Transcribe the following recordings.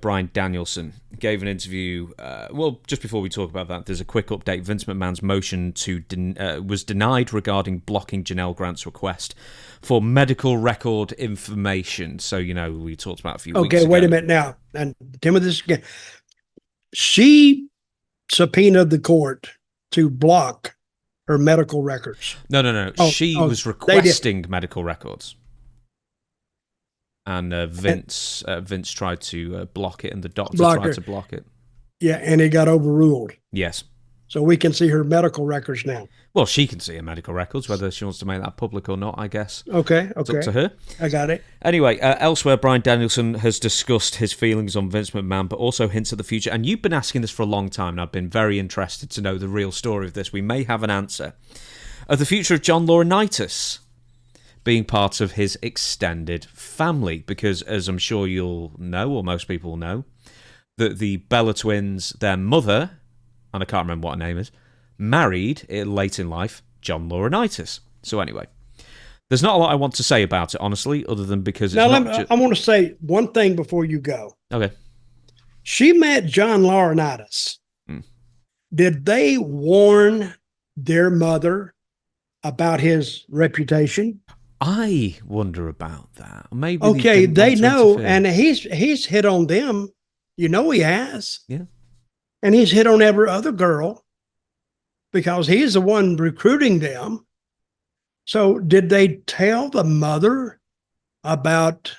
Bryan Danielson gave an interview. Well, just before we talk about that, there's a quick update. Vince McMahon's motion was denied regarding blocking Janelle Grant's request for medical record information. So, we talked about a few weeks ago. Okay, wait a minute now. And tell me this again. She subpoenaed the court to block her medical records. No. She was requesting medical records. And Vince tried to block it, and the doctor tried to block it. Yeah, and it got overruled. Yes. So we can see her medical records now. Well, she can see her medical records, whether she wants to make that public or not, I guess. Okay. It's up to her. I got it. Anyway, elsewhere, Bryan Danielson has discussed his feelings on Vince McMahon, but also hints at the future. And you've been asking this for a long time, and I've been very interested to know the real story of this. We may have an answer. Of the future of John Laurinaitis being part of his extended family, because as I'm sure you'll know, or most people will know, that the Bella twins, their mother, and I can't remember what her name is, married late in life John Laurinaitis. So anyway, there's not a lot I want to say about it, honestly, other than because it's I want to say one thing before you go. Okay. She met John Laurinaitis. Did they warn their mother about his reputation? I wonder about that. Maybe they know, and he's hit on them. He has. Yeah. And he's hit on every other girl because he's the one recruiting them. So did they tell the mother about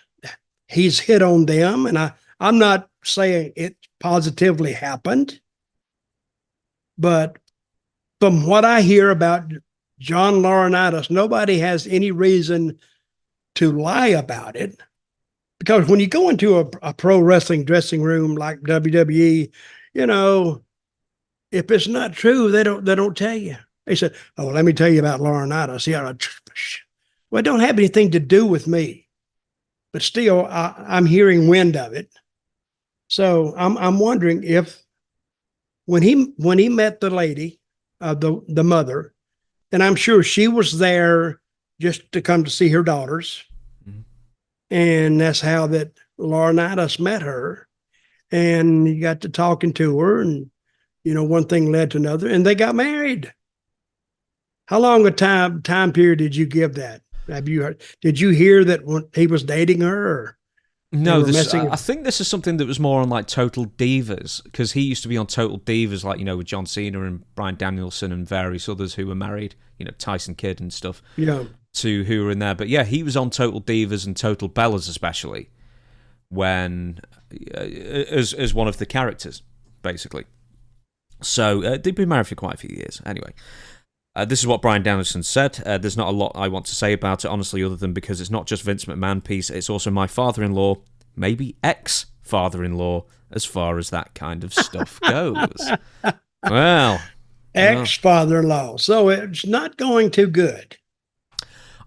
he's hit on them? And I'm not saying it positively happened, but from what I hear about John Laurinaitis, nobody has any reason to lie about it, because when you go into a pro wrestling dressing room like WWE, if it's not true, they don't tell you. They said, "Oh, let me tell you about Laurinaitis." Yeah, well, it don't have anything to do with me, but still, I'm hearing wind of it. So I'm wondering if when he met the lady, the mother. And I'm sure she was there just to come to see her daughters. Mm-hmm. And that's how that Laurinaitis met her. And he got to talking to her, and, one thing led to another, and they got married. How long a time period did you give that? Did you hear that when he was dating her? Or no, I think this is something that was more on like Total Divas, because he used to be on Total Divas, like, with John Cena and Bryan Danielson and various others who were married, Tyson Kidd and stuff, to who were in there. But yeah, he was on Total Divas and Total Bellas, especially when as one of the characters, basically. So they've been married for quite a few years. Anyway. This is what Bryan Danielson said. There's not a lot I want to say about it, honestly, other than because it's not just Vince McMahon piece, it's also my father-in-law, maybe ex-father-in-law, as far as that kind of stuff goes. Well. Ex-father-in-law. So it's not going too good.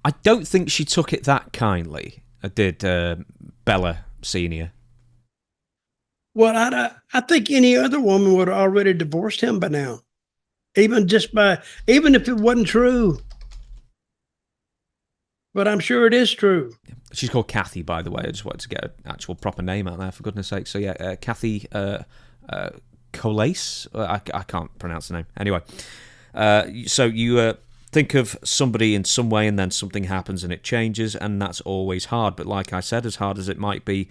I don't think she took it that kindly, did Bella Senior. Well, I think any other woman would have already divorced him by now. Even if it wasn't true. But I'm sure it is true. She's called Kathy, by the way. I just wanted to get an actual proper name out there, for goodness sake. So yeah, Kathy Colace. I can't pronounce the name. Anyway, so you think of somebody in some way, and then something happens and it changes, and that's always hard. But like I said, as hard as it might be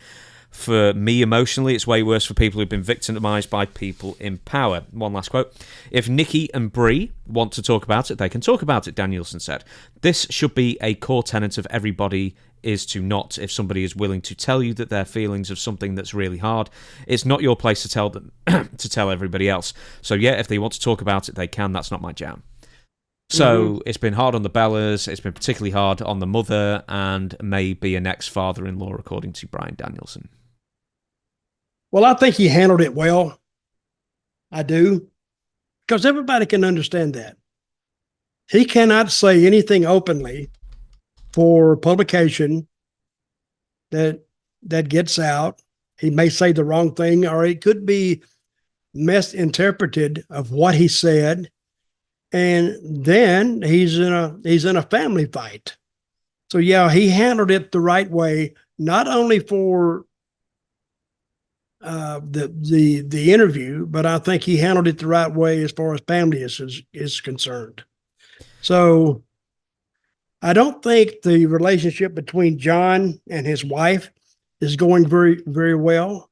for me emotionally, it's way worse for people who've been victimized by people in power. One last quote. If Nikki and Brie want to talk about it, they can talk about it, Danielson said. This should be a core tenet of everybody, is to not, if somebody is willing to tell you that their feelings of something that's really hard, it's not your place to tell them, to tell everybody else. So yeah, if they want to talk about it, they can. That's not my jam. So It's been hard on the Bellas, it's been particularly hard on the mother, and maybe an ex-father-in-law, according to Bryan Danielson. Well, I think he handled it well. I do. Because everybody can understand that. He cannot say anything openly for publication that gets out. He may say the wrong thing, or it could be misinterpreted of what he said. And then he's in a family fight. So yeah, he handled it the right way, not only for the interview, but I think he handled it the right way as far as family is concerned. So I don't think the relationship between John and his wife is going very, very well.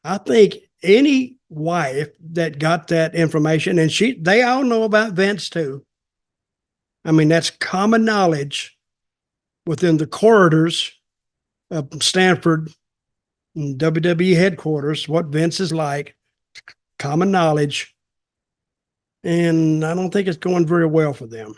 I think any wife that got that information, and they all know about Vince too. I mean, that's common knowledge within the corridors of Stanford and WWE headquarters, what Vince is like, common knowledge. And I don't think it's going very well for them.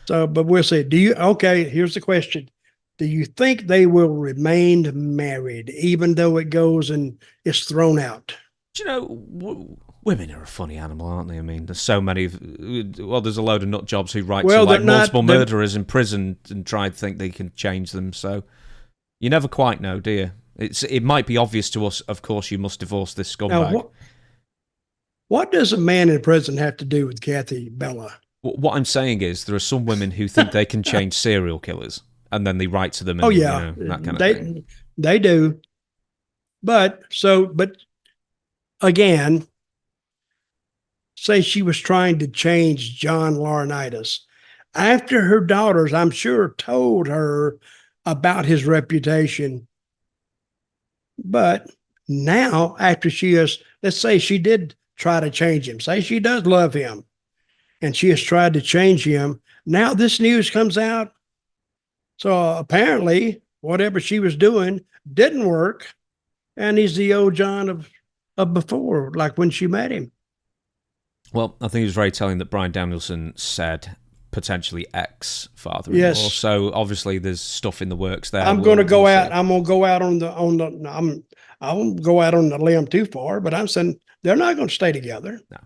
So, but we'll see. Here's the question. Do you think they will remain married, even though it goes and it's thrown out? Do you know, women are a funny animal, aren't they? I mean, there's so many. There's a load of nut jobs who write to multiple murderers in prison and try to think they can change them. So you never quite know, do you? It might be obvious to us, of course, you must divorce this scumbag. Now, what does a man in prison have to do with Kathy Bella? What I'm saying is there are some women who think they can change serial killers, and then they write to them and that kind of thing. They do. But again, say she was trying to change John Laurinaitis. After her daughters, I'm sure, told her about his reputation. But now, after let's say she did try to change him, say she does love him, and she has tried to change him. Now this news comes out. So apparently, whatever she was doing didn't work, and he's the old John of before, like when she met him. Well, I think it was very telling that Bryan Danielson said potentially ex-father-in-law. Yes. So obviously there's stuff in the works there. I'm going to go out on the limb too far, but I'm saying they're not going to stay together. No.